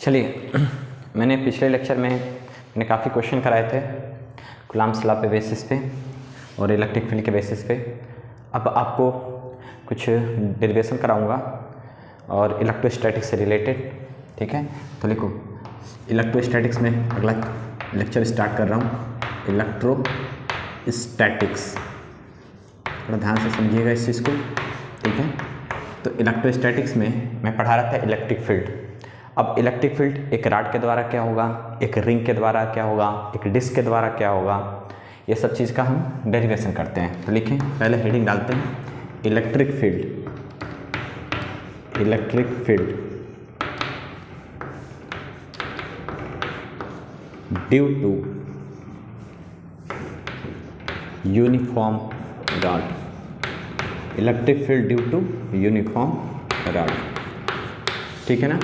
चलिए, मैंने पिछले लेक्चर में काफ़ी क्वेश्चन कराए थे कूलॉम्स लॉ पे बेसिस पे और इलेक्ट्रिक फील्ड के बेसिस पे। अब आपको कुछ डेरिवेशन कराऊंगा और इलेक्ट्रोस्टैटिक्स से रिलेटेड, ठीक है। तो लिखो, इलेक्ट्रोस्टैटिक्स में अगला लेक्चर स्टार्ट कर रहा हूँ, इलेक्ट्रोस्टैटिक्स। थोड़ा ध्यान से समझिएगा इस चीज़ को, ठीक है। तो इलेक्ट्रोस्टैटिक्स में मैं पढ़ा रहा था इलेक्ट्रिक फील्ड। अब इलेक्ट्रिक फील्ड एक रॉड के द्वारा क्या होगा, एक रिंग के द्वारा क्या होगा, एक डिस्क के द्वारा क्या होगा, ये सब चीज़ का हम डेरिवेशन करते हैं। तो लिखें, पहले हेडिंग डालते हैं electric field. Electric field due to uniform rod. Electric field due to uniform rod, ठीक है ना।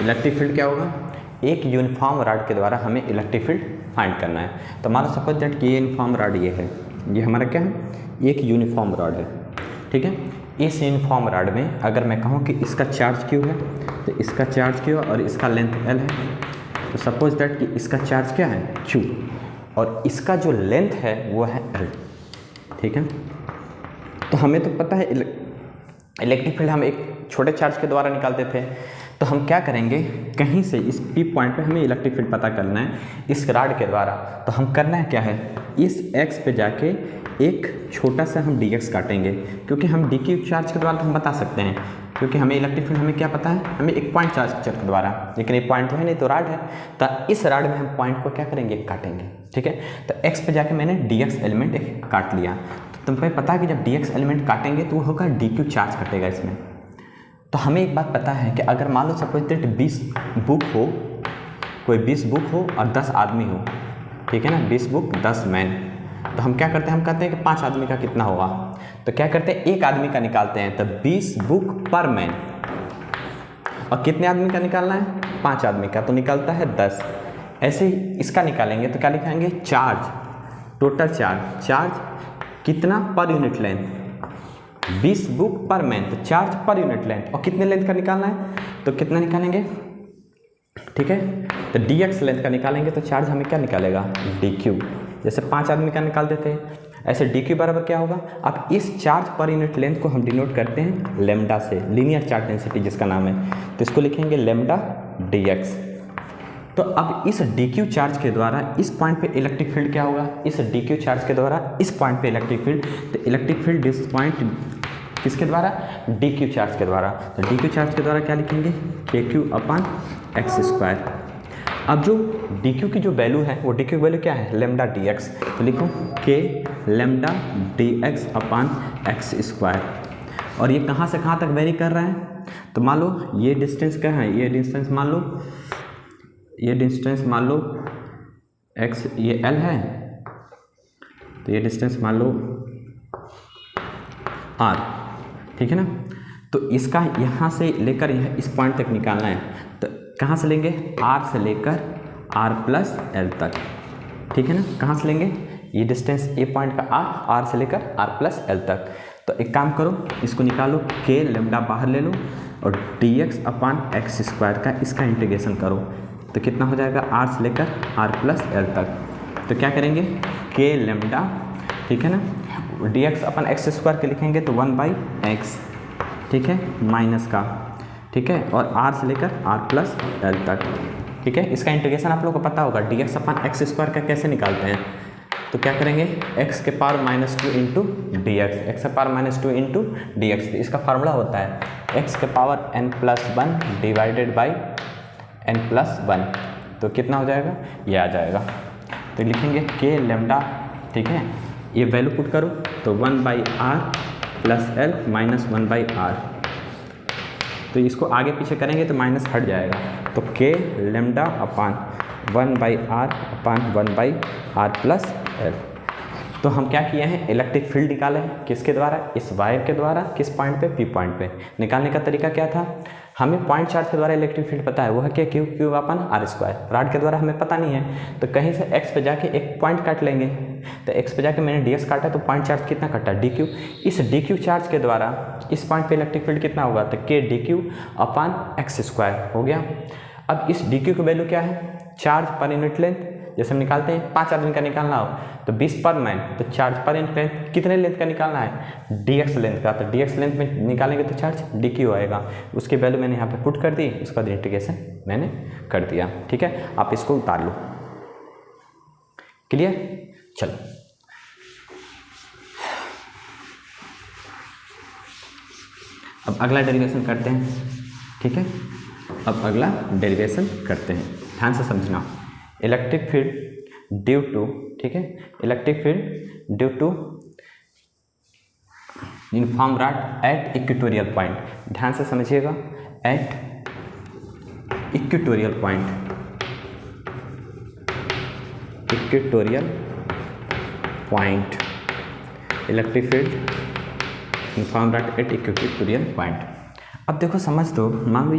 इलेक्ट्रिक फील्ड क्या होगा, एक यूनिफॉर्म रॉड के द्वारा हमें इलेक्ट्रिक फील्ड फाइंड करना है। तो मान लो सपोज दैट कि ये यूनिफॉर्म रॉड ये है, ये हमारा क्या है, एक यूनिफॉर्म रॉड है, ठीक है। इस यूनिफॉर्म रॉड में अगर मैं कहूँ कि इसका चार्ज क्यू है, तो इसका चार्ज क्यू और इसका लेंथ एल है। तो सपोज दैट कि इसका चार्ज क्या है, क्यू, और इसका जो लेंथ है वो है एल, ठीक है। तो हमें तो पता है इलेक्ट्रिक फील्ड हम एक छोटे चार्ज के द्वारा निकालते थे। तो हम क्या करेंगे, कहीं से इस पी पॉइंट पे हमें इलेक्ट्रिक फील्ड पता करना है इस रॉड के द्वारा। तो हम करना है क्या है, इस एक्स पे जाके एक छोटा सा हम डी एक्स काटेंगे, क्योंकि हम डी क्यू चार्ज के द्वारा तो हम बता सकते हैं, क्योंकि हमें इलेक्ट्रिक फील्ड हमें क्या पता है, हमें एक पॉइंट चार्ज के द्वारा, लेकिन एक पॉइंट तो है नहीं, तो रॉड है। तो इस रॉड में हम पॉइंट को क्या करेंगे, काटेंगे, ठीक है। तो एक्स पे जाके मैंने डी एक्स एलिमेंट एक काट लिया। तो तुम्हें पता है कि जब डी एक्स एलिमेंट काटेंगे तो वो होगा डी क्यू चार्ज कटेगा इसमें। तो हमें एक बात पता है कि अगर मान लो सपोज दैट 20 बुक हो, कोई 20 बुक हो और 10 आदमी हो, ठीक है ना, 20 बुक 10 मैन। तो हम क्या करते हैं, हम कहते हैं कि 5 आदमी का कितना होगा। तो क्या करते हैं, एक आदमी का निकालते हैं। तो 20 बुक पर मैन, और कितने आदमी का निकालना है, 5 आदमी का, तो निकलता है 10। ऐसे ही इसका निकालेंगे तो क्या लिखाएंगे, चार्ज, टोटल चार्ज कितना पर यूनिट लेंथ, 20 बुक पर मैन, तो चार्ज पर यूनिट लेंथ। और कितने लेंथ का निकालना है, तो कितना निकालेंगे, ठीक है। तो डी एक्स लेंथ का निकालेंगे तो चार्ज हमें क्या निकालेगा, डी क्यू। जैसे 5 आदमी का निकालते थे, ऐसे डी क्यू बराबर क्या होगा। अब इस चार्ज पर यूनिट लेंथ को हम डिनोट करते हैं लेमडा से, लीनियर चार्ज डेंसिटी जिसका नाम है। तो इसको लिखेंगे लेमडा डी एक्स। तो अब इस डी क्यू चार्ज के द्वारा इस पॉइंट पे इलेक्ट्रिक फील्ड क्या होगा, इस डी क्यू चार्ज के द्वारा इस पॉइंट पे इलेक्ट्रिक फील्ड। तो इलेक्ट्रिक फील्ड इस पॉइंट किसके द्वारा, डी क्यू चार्ज के द्वारा। तो डी क्यू चार्ज के द्वारा क्या लिखेंगे, k Q upon x square. अब जो डी क्यू की जो वैल्यू है, वो डी क्यू वैल्यू क्या है, लेमडा डी एक्स। तो लिखो के lambda D x upon x square. और ये कहाँ से कहाँ तक वेरी कर रहा है, तो मान लो ये डिस्टेंस क्या है, ये डिस्टेंस मान लो, ये डिस्टेंस मान लो x, ये l है, तो ये डिस्टेंस मान लो r, ठीक है ना। तो इसका यहाँ से लेकर यह इस पॉइंट तक निकालना है। तो कहाँ से लेंगे, r से लेकर r प्लस l तक, ठीक है ना। कहाँ से लेंगे, ये डिस्टेंस ए पॉइंट का r से लेकर r प्लस l तक। तो एक काम करो, इसको निकालो, k लेमडा बाहर ले लो और D x upon x square का इसका इंटीग्रेशन करो। तो कितना हो जाएगा, r से लेकर r प्लस l तक। तो क्या करेंगे, k लेमडा, ठीक है ना, D x upon x square के लिखेंगे तो 1/x, ठीक है, माइनस का, ठीक है, और r से लेकर r प्लस l तक, ठीक है। इसका इंटीग्रेशन आप लोग को पता होगा, D x upon x square का कैसे निकालते हैं। तो क्या करेंगे, x के power -2 into D x, x के पावर -2 इंटू डी एक्स। इसका फार्मूला होता है x के power n+1 divided by n+1। तो कितना हो जाएगा, ये आ जाएगा। तो लिखेंगे k लेमडा, ठीक है, ये वैल्यू पुट करो तो 1/r plus l minus 1/r। तो इसको आगे पीछे करेंगे तो माइनस हट जाएगा। तो k लेमडा अपान 1/r अपान 1/r प्लस l। तो हम क्या किए हैं, इलेक्ट्रिक फील्ड निकाले हैं, किसके द्वारा, इस वायर के द्वारा, किस पॉइंट पे, पी पॉइंट पे। निकालने का तरीका क्या था, हमें पॉइंट चार्ज के द्वारा इलेक्ट्रिक फील्ड पता है, वो है क्या, q q upon r square. Rod के द्वारा हमें पता नहीं है, तो कहीं से एक्स पे जाके एक पॉइंट काट लेंगे। तो एक्स पे जाके मैंने डी एक्स काटा, तो पॉइंट चार्ज कितना काटा, डी क्यू। इस डी क्यू चार्ज के द्वारा इस पॉइंट पे इलेक्ट्रिक फील्ड कितना होगा, तो के d Q upon x square हो गया। अब इस डी क्यू की वैल्यू क्या है, चार्ज पर यूनिट लेंथ। जैसे हम निकालते हैं 5 आदमी का निकालना हो तो 20 पर मैन, तो चार्ज पर यूनिट लेंथ कितने लेंथ का निकालना है, dx लेंथ का। तो dx लेंथ में निकालेंगे तो चार्ज dq आएगा। उसकी वैल्यू मैंने यहाँ पे पुट कर दी, उसका इंटीग्रेशन मैंने कर दिया। ठीक है, आप इसको उतार लो। क्लियर? चलो अब अगला डेरिवेशन करते हैं। ठीक है, अब अगला डेरिवेशन करते हैं, ध्यान से समझना। इलेक्ट्रिक फील्ड ड्यू टू, ठीक है, electric field due to uniform rod at equatorial point. ध्यान से समझिएगा, at equatorial point, equatorial point, electric field uniform rod at equatorial point. अब देखो समझ दो, मान लो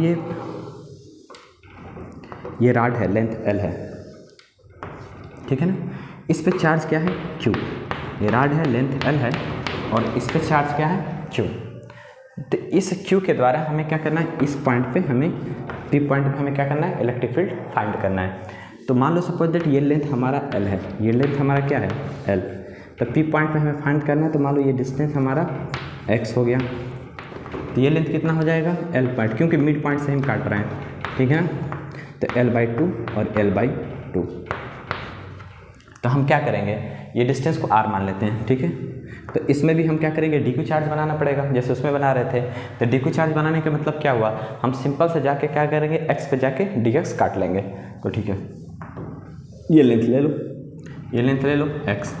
ये रॉड है, लेंथ L है, ठीक है ना, इस पे चार्ज क्या है, Q। ये रॉड है, लेंथ L है, और इस पे चार्ज क्या है, Q। तो इस Q के द्वारा हमें क्या करना है, इस पॉइंट पे हमें, P पॉइंट पे हमें क्या करना है, इलेक्ट्रिक फील्ड फाइंड करना है। तो मान लो सपोज दैट ये लेंथ हमारा L है, ये लेंथ हमारा क्या है, L। तो P पॉइंट पे हमें फाइंड करना है, तो मान लो ये डिस्टेंस हमारा x हो गया। तो ये लेंथ कितना हो जाएगा, L पॉइंट, क्योंकि मिड पॉइंट से हम काट रहे हैं, ठीक है ना। तो L/2 और L/2। तो हम क्या करेंगे, ये डिस्टेंस को R मान लेते हैं, ठीक है। तो इसमें भी हम क्या करेंगे, DQ चार्ज बनाना पड़ेगा, जैसे उसमें बना रहे थे। तो DQ चार्ज बनाने का मतलब क्या हुआ, हम सिंपल से जाके क्या करेंगे, x पे जाके dx काट लेंगे। तो ठीक है, ये लेंथ ले लो, ये लेंथ ले लो x,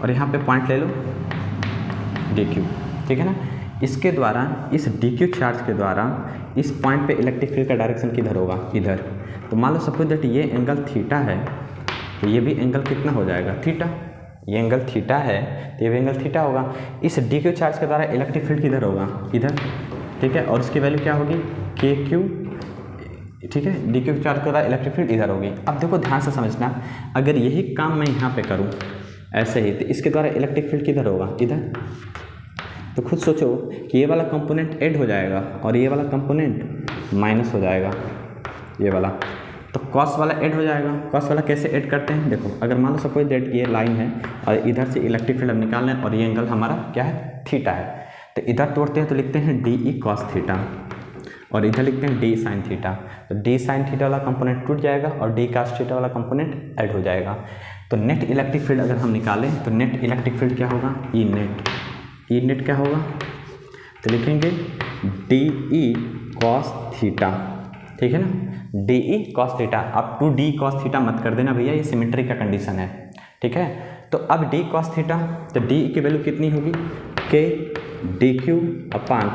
और यहाँ पे पॉइंट ले लो DQ, ठीक है ना। इसके द्वारा, इस DQ चार्ज के द्वारा इस पॉइंट पे इलेक्ट्रिक फील्ड का डायरेक्शन किधर होगा, इधर। तो मान लो सपोज दैट ये एंगल थीटा है, तो ये भी एंगल कितना हो जाएगा, थीटा। ये एंगल थीटा है तो ये भी एंगल थीटा होगा। इस DQ चार्ज के द्वारा इलेक्ट्रिक फील्ड किधर होगा, इधर, ठीक है। और उसकी वैल्यू क्या होगी, KQ, ठीक है। DQ चार्ज के द्वारा इलेक्ट्रिक फील्ड इधर होगी। अब देखो ध्यान से समझना, अगर यही काम मैं यहाँ पे करूँ ऐसे ही, तो इसके द्वारा इलेक्ट्रिक फील्ड किधर होगा, इधर। तो खुद सोचो कि ये वाला कंपोनेंट ऐड हो जाएगा और ये वाला कंपोनेंट माइनस हो जाएगा, ये वाला। तो कॉस वाला ऐड हो जाएगा। कॉस वाला कैसे ऐड करते हैं, देखो, अगर मान लो सपोज दैट ये लाइन है और इधर से इलेक्ट्रिक फील्ड हम निकाल रहे हैं और ये एंगल हमारा क्या है, थीटा है। तो इधर तोड़ते हैं तो लिखते हैं DE cos थीटा, और इधर लिखते हैं D sin थीटा। तो D sin थीटा वाला कंपोनेंट टूट जाएगा और D cos थीटा वाला कंपोनेंट ऐड हो जाएगा। तो नेट इलेक्ट्रिक फील्ड अगर हम निकालें तो नेट इलेक्ट्रिक फील्ड क्या होगा, E नेट। E नेट क्या होगा, तो लिखेंगे DE cos थीटा, ठीक है ना, DE cos थीटा। अब 2D cos थीटा मत कर देना भैया, ये सिमेट्री का कंडीशन है, ठीक है। तो अब D cos थीटा, तो D की वैल्यू कितनी होगी, K DQ अपान,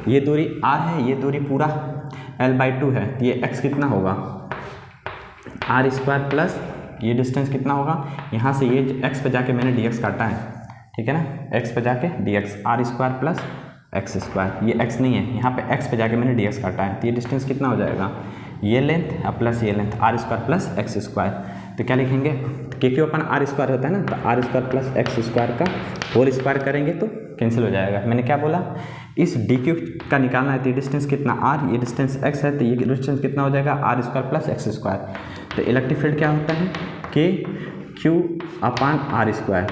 ये दूरी R है, ये दूरी पूरा L/2 है, ये x कितना होगा, R² प्लस ये डिस्टेंस कितना होगा, यहाँ से ये x पे जाके मैंने dx काटा है, ठीक है ना, x पे जाके dx, R² प्लस x², ये x नहीं है, यहाँ पे x पे जाके मैंने dx काटा है। तो ये डिस्टेंस कितना हो जाएगा, ये लेंथ प्लस ये लेंथ, R² प्लस x²। तो क्या लिखेंगे, KQ अपन R² होता है ना, तो R² प्लस x² का होल स्क्वायर करेंगे तो कैंसिल हो जाएगा। मैंने क्या बोला, इस DQ का निकालना है, तो ये डिस्टेंस कितना R, ये डिस्टेंस x है, तो ये डिस्टेंस कितना हो जाएगा, R² प्लस x²। तो इलेक्ट्रिक फील्ड क्या होता है, KQ अपान R²।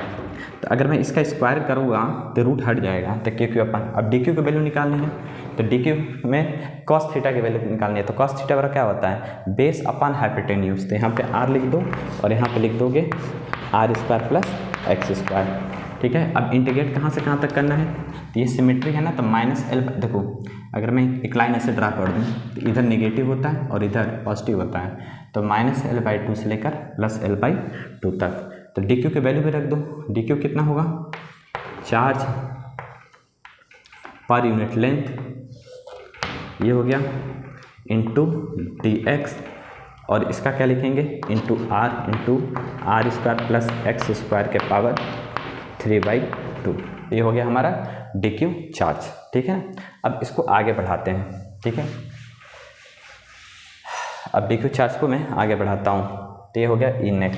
तो अगर मैं इसका स्क्वायर करूँगा तो रूट हट जाएगा, तो KQ अपन। अब DQ की वैल्यू निकालनी है, तो DQ में cos थीटा की वैल्यू निकालनी है। तो cos थीटा बराबर क्या होता है, बेस अपान हाइपोटेन्यूज। तो यहाँ पे R लिख दो और यहाँ पे लिख दोगे R² प्लस x², ठीक है। अब इंटीग्रेट कहाँ से कहाँ तक करना है, तो ये सिमेट्री है ना, तो -L, देखो अगर मैं एक लाइन ऐसे ड्रा कर दूँ तो इधर नेगेटिव होता है और इधर पॉजिटिव होता है, तो -L/2 से लेकर +L/2 तक। तो DQ की वैल्यू भी रख दो, DQ कितना होगा, चार्ज पर यूनिट लेंथ, ये हो गया, इंटू dx, और इसका क्या लिखेंगे, इंटू R² प्लस x² के पावर 3/2। ये हो गया हमारा DQ चार्ज, ठीक है। अब इसको आगे बढ़ाते हैं, ठीक है। अब DQ चार्ज को मैं आगे बढ़ाता हूँ, तो ये हो गया E नेट।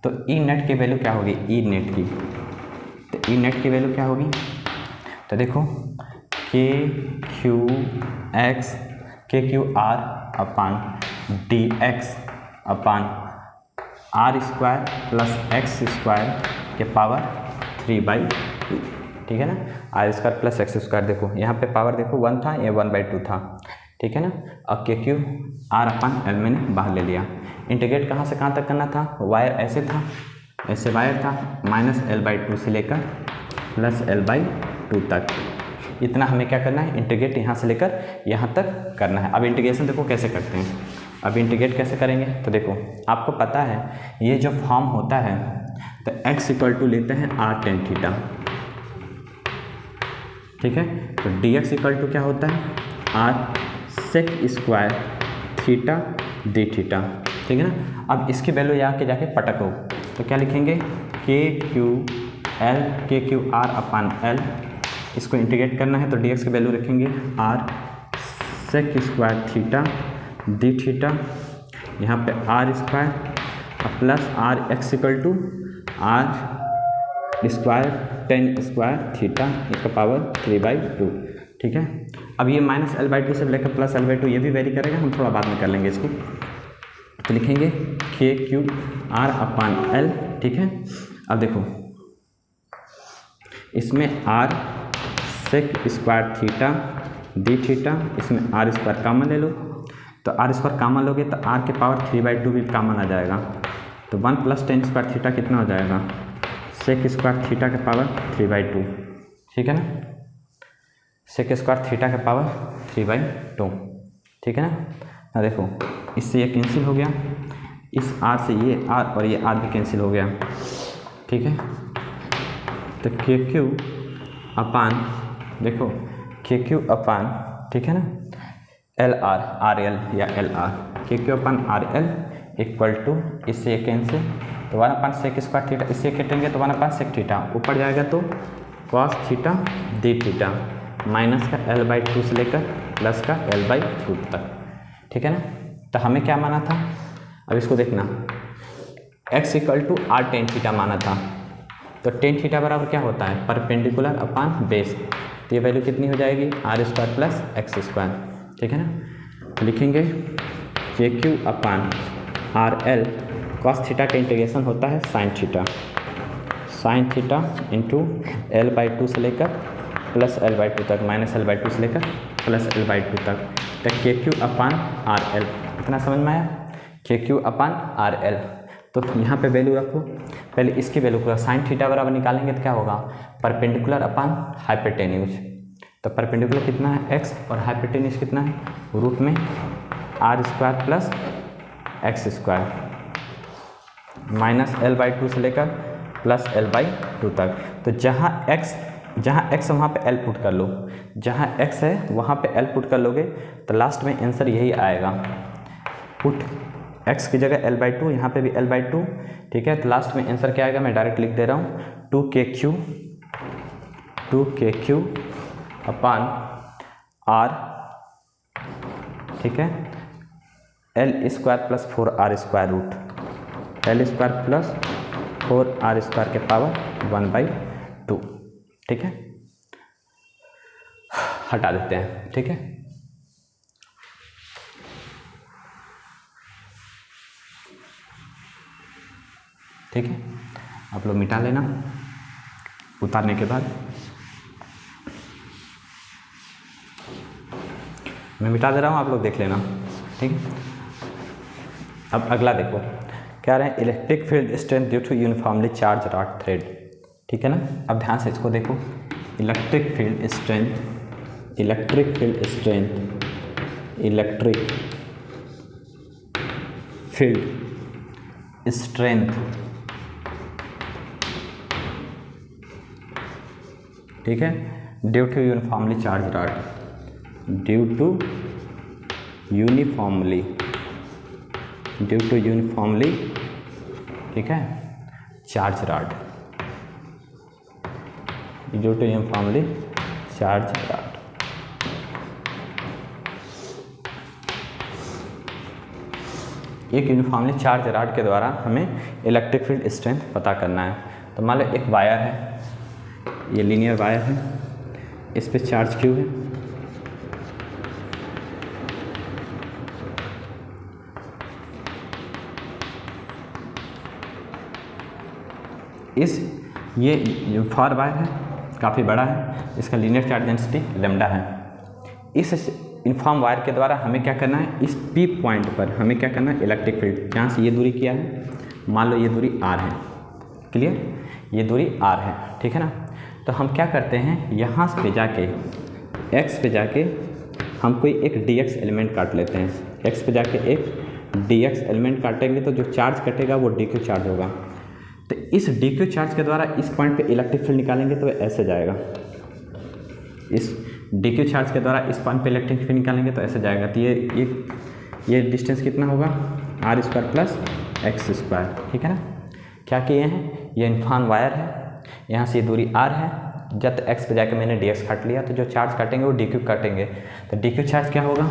तो E नेट की वैल्यू क्या होगी, E नेट की, तो E नेट की वैल्यू क्या होगी, तो देखो k q r upon D x upon are square plus x square के पावर 3/2, ठीक है ना। R square plus x square, देखो यहाँ पे पावर देखो 1 था, ये 1/2 था, ठीक है ना। अब के क्यू आर अपान एल मैंने बाहर ले लिया। इंटीग्रेट कहाँ से कहाँ तक करना था, वायर ऐसे था, ऐसे वायर था, -L/2 से लेकर +L/2 तक, इतना हमें क्या करना है, इंटीग्रेट यहाँ से लेकर यहाँ तक करना है। अब इंटीग्रेशन देखो कैसे करते हैं, अब इंटीग्रेट कैसे करेंगे, तो देखो आपको पता है ये जो फॉर्म होता है तो x = लेते हैं r tan थीटा, ठीक है। तो dx = क्या होता है, r sec square theta D theta, ठीक है ना। अब इसकी वैल्यू यहाँ के जाके पटको तो क्या लिखेंगे, k q r upon l, इसको इंटीग्रेट करना है तो dx की वैल्यू रखेंगे r sec square theta D theta, यहाँ पे r square plus r x = r square tan square theta इसका पावर 3/2, ठीक है। अब ये -L/2 से लेकर +L/2 ये भी वेरी करेगा, हम थोड़ा बाद में कर लेंगे इसको। तो लिखेंगे k q r upon L, ठीक है। अब देखो इसमें r sec square theta D theta, इसमें आर स्क्वायर कॉमन ले लो, तो आर स्क्वायर कॉमन लोगे तो आर के पावर 3/2 भी कॉमन आ जाएगा, तो 1 + tan स्क्वायर थीटा कितना हो जाएगा, sec स्क्वायर थीटा के पावर 3/2, ठीक है ना, sec स्क्वायर थीटा के पावर 3/2, ठीक है ना। ना देखो इससे ये कैंसिल हो गया, इस r से ये r और ये r भी कैंसिल हो गया, ठीक है। तो के क्यू अपान, देखो के क्यू अपान, ठीक है ना, एल आर आर एल या एल आर, के क्यू अपान आर एल = इससे ये कैंसिल, तो 1/sec स्क्वायर थीटा, इससे कटेंगे तो 1/sec थीटा, ऊपर जाएगा तो cos theta D theta, minus का L/2 से लेकर प्लस का L/2 तक, ठीक है ना। तो हमें क्या माना था, अब इसको देखना, x = r tan थीटा माना था, तो tan थीटा बराबर क्या होता है, परपेंडिकुलर अपान बेस, तो ये वैल्यू कितनी हो जाएगी, r² प्लस x स्क्वायर, ठीक है ना। तो लिखेंगे k Q upon R L, cos theta का इंटीग्रेशन होता है साइन थीटा इंटू L/2 से लेकर +L/2 तक, -L/2 से लेकर +L/2 तक, तो के क्यू अपान आर एल, इतना समझ में आया, के क्यू अपान आर एल। तो यहाँ पे वैल्यू रखो, पहले इसकी वैल्यू को साइन थीटा बराबर निकालेंगे तो क्या होगा, परपेंडिकुलर अपान हाइपोटेन्यूज, तो परपेंडिकुलर कितना है x और हाइपोटेन्यूज कितना है, रूट में r² plus x square, -L/2 से लेकर +L/2 तक। तो जहाँ x वहाँ पे L पुट कर लो, जहाँ x है वहाँ पे L पुट कर लोगे तो लास्ट में आंसर यही आएगा, पुट x की जगह L/2, यहाँ पे भी L/2, ठीक है। तो लास्ट में आंसर क्या आएगा, मैं डायरेक्ट लिख दे रहा हूँ, 2KQ अपान R, ठीक है, L² plus 4R² root, L² plus 4R² के पावर 1/2, ठीक है। हटा देते हैं, ठीक है। ठीक है, आप लोग मिटा लेना उतारने के बाद, मैं मिटा दे रहा हूँ, आप लोग देख लेना, ठीक है। अब अगला देखो, क्या रहे, electric field strength due to uniformly charge rod thread, ठीक है ना। अब ध्यान से इसको देखो, इलेक्ट्रिक फील्ड स्ट्रेंथ, ठीक है, due to uniformly charge rod, ठीक है, चार्ज रॉड, एक यूनिफॉर्मली चार्ज रॉड के द्वारा हमें इलेक्ट्रिक फील्ड स्ट्रेंथ पता करना है। तो मान लो एक वायर है, ये लीनियर वायर है, इस पे चार्ज क्यू है, इस ये फॉर वायर है, काफ़ी बड़ा है, इसका लीनियर चार्ज डेंसिटी लैम्डा है। इस इनफॉर्म वायर के द्वारा हमें क्या करना है, इस पी पॉइंट पर हमें क्या करना है, इलेक्ट्रिक फील्ड, जहाँ से ये दूरी क्या है, मान लो ये दूरी r है, क्लियर, ये दूरी r है, ठीक है ना। तो हम क्या करते हैं, यहाँ पे जाके x पे जाके हम कोई एक dx एलिमेंट काट लेते हैं, x पे जाके एक dx एलिमेंट काटेंगे तो जो चार्ज कटेगा वो dq चार्ज होगा। तो इस dq चार्ज के द्वारा इस पॉइंट पे इलेक्ट्रिक फील्ड निकालेंगे तो ऐसे जाएगा, इस dq चार्ज के द्वारा इस पॉइंट पे इलेक्ट्रिक फील्ड निकालेंगे तो ऐसे जाएगा। तो ये डिस्टेंस कितना होगा, r square plus x square, ठीक है ना। क्या किए हैं, ये इनफॉर्म वायर है, यहाँ से ये दूरी r है, जब x पे जाके मैंने dx काट लिया तो जो चार्ज काटेंगे वो dq काटेंगे। तो dq चार्ज क्या होगा,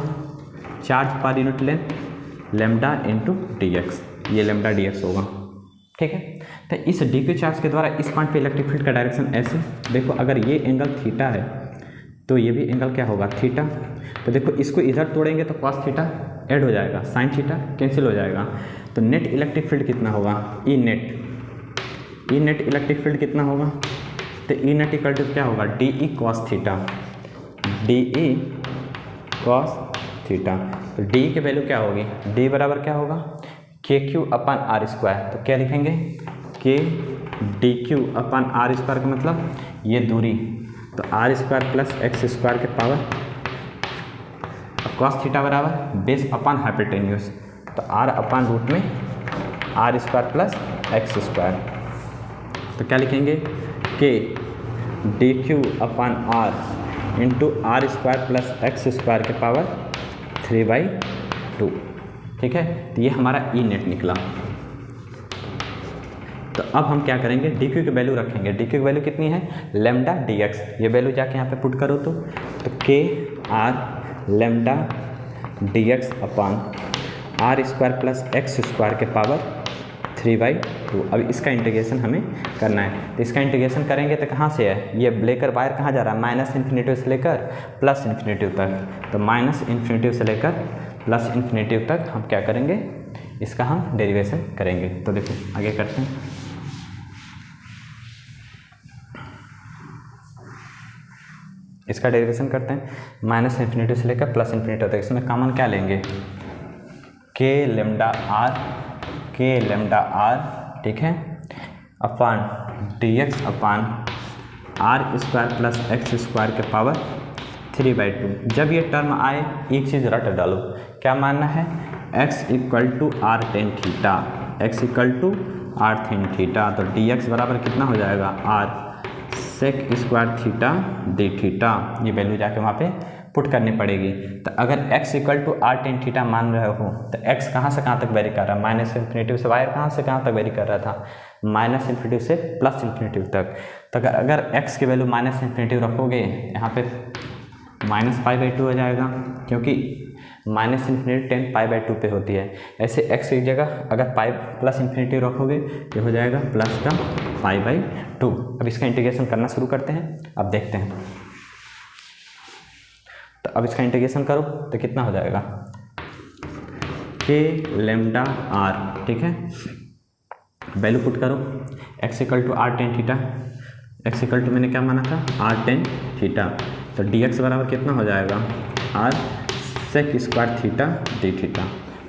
charge per unit length lambda into dx, ये लैम्डा dx होगा, ठीक है। तो इस dq चार्ज के द्वारा इस पॉइंट पे इलेक्ट्रिक फील्ड का डायरेक्शन ऐसे, देखो अगर ये एंगल थीटा है तो ये भी एंगल क्या होगा, थीटा। तो देखो इसको इधर तोड़ेंगे तो कॉस थीटा ऐड हो जाएगा, साइन थीटा कैंसिल हो जाएगा। तो नेट इलेक्ट्रिक फील्ड कितना होगा, ई नेट इलेक्ट्रिक फील्ड कितना होगा, तो ई नेट इक्वल टू क्या होगा, D E cos theta, D E cos theta. तो डी की वैल्यू क्या होगी, डी बराबर क्या होगा, के क्यू अपन आर स्क्वायर। तो क्या लिखेंगे, k d q upon r square का मतलब ये दूरी, तो are square plus x square के पावर कॉस थीटा बराबर बेस अपन हाइपोटेन्यूज, तो आर अपन रूट में r square plus x square. तो क्या लिखेंगे, k d q upon r into r square plus x square के पावर 3/2, ठीक है। तो ये हमारा ई नेट निकला। तो अब हम क्या करेंगे, डी क्यू की वैल्यू रखेंगे, डी क्यू की वैल्यू कितनी है, लैम्डा डी एक्स, ये वैल्यू जाके यहाँ पे पुट करो तो k r lambda d x upon r square plus x square के पावर 3/2। अब इसका इंटीग्रेशन हमें करना है, तो इसका इंटीग्रेशन करेंगे तो कहाँ से है, ये लेकर वायर कहाँ जा रहा है, माइनस इन्फिनिटी से लेकर प्लस इन्फिनिटी तक। तो माइनस इन्फिनिटी से लेकर प्लस इन्फिनिटी तक हम क्या करेंगे, इसका हम डेरिवेशन करेंगे। तो देखो आगे करते हैं, इसका डेरिवेशन करते हैं, माइनस इन्फिनिटी से लेकर प्लस इन्फिनिटी तक। इसमें कॉमन क्या लेंगे, के लेम्डा आर, ठीक है, upon D x upon are square plus x square के पावर 3/2। जब ये टर्म आए एक चीज़ रट डालो, क्या मानना है, x equal to r tan theta, x equal to r tan theta. तो डी एक्स बराबर कितना हो जाएगा, r sec square theta D theta, ये वैल्यू जाके वहाँ पे पुट करनी पड़ेगी। तो अगर x equal to r tan theta मान रहे हो तो x कहाँ से कहाँ तक वेरी कर रहा है, माइनस इन्फिनिटी से वायर कहाँ से कहाँ तक वेरी कर रहा था, माइनस इन्फिनिटी से प्लस इन्फिनिटी तक। तो अगर x की वैल्यू माइनस इन्फिनिटी रखोगे यहाँ पे माइनस पाई/2 हो जाएगा, क्योंकि माइनस इन्फिनिटी 10 पाई/2 पे होती है। ऐसे x की जगह अगर पाई प्लस इन्फिनिटी रखोगे तो हो जाएगा प्लस का पाई/2। अब इसका इंटीग्रेशन करना शुरू करते हैं, अब देखते हैं। तो अब इसका इंटीग्रेशन करो तो कितना हो जाएगा, के लेम्डा आर, ठीक है, वैल्यू पुट करो, x equal to r tan theta, x equal to मैंने क्या माना था, आर टेन थीटा। तो dx बराबर कितना हो जाएगा, r sec square theta D theta.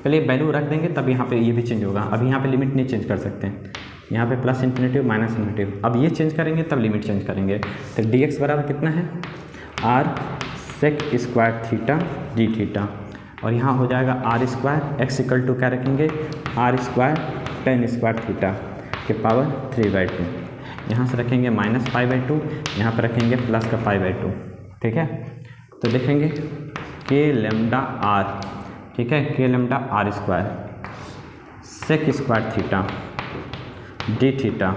पहले वैल्यू रख देंगे तब यहाँ पे ये भी चेंज होगा। अब यहाँ पे लिमिट नहीं चेंज कर सकते, यहाँ पे प्लस इन्फिनिटी माइनस इन्फिनिटी, अब ये चेंज करेंगे तब लिमिट चेंज करेंगे। तो dx बराबर कितना है, r sec square theta D theta, और यहाँ हो जाएगा r square, x equal to क्या रखेंगे, r square tan square theta के पावर 3/2। यहाँ से रखेंगे माइनस पाई/2, यहाँ पर रखेंगे प्लस का पाई/2, ठीक है। तो देखेंगे के लेम्डा आर, ठीक है, के lambda R square sec square theta D theta,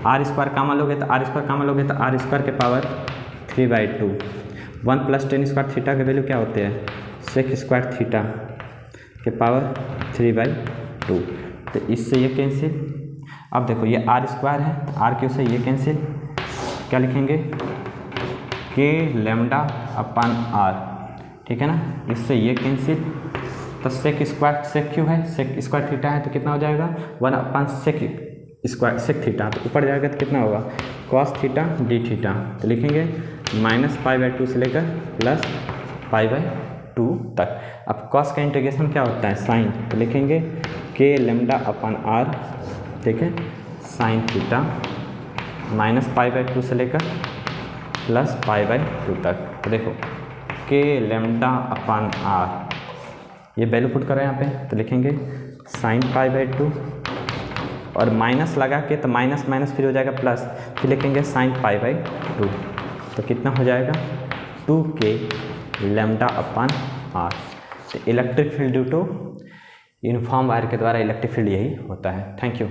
R square comma लोगे तो आर स्क्वायर कामा लोगे तो आर स्क्वायर के power 3/2। 1 plus ten square theta के वैल्यू क्या होते हैं, सेक स्क्वायर थीटा के पावर 3/2। तो इससे ये कैंसिल, अब देखो ये आर स्क्वायर है तो आर क्यू से ये कैंसिल, क्या लिखेंगे, के लेमडा अपन आर, ठीक है ना, इससे ये कैंसिल, तो सेक स्क्वायर, सेक क्यों है, सेक स्क्वायर थीटा है तो कितना हो जाएगा 1 अपन सेक स्क्वायर सेक थीटा, तो ऊपर जाएगा तो कितना होगा कॉस थीटा डी थीटा, तो लिखेंगे -π/2 से लेकर +π/2 तक। अब कॉस का इंटीग्रेशन क्या होता है साइन, तो लिखेंगे के लेमडा अपन आर, ठीक है, साइन थीटा -π/2 से लेकर +π/2 तक। तो देखो के लेमडा अपन आर, ये वैल्यू पुट करो यहाँ पे, तो लिखेंगे साइन π/2 और माइनस लगा के, तो माइनस माइनस फिर हो जाएगा प्लस, फिर लिखेंगे साइन π/2, तो कितना हो जाएगा 2k लेमडा अपन आर। तो electric field due to uniform wire के द्वारा इलेक्ट्रिक फील्ड यही होता है। Thank you.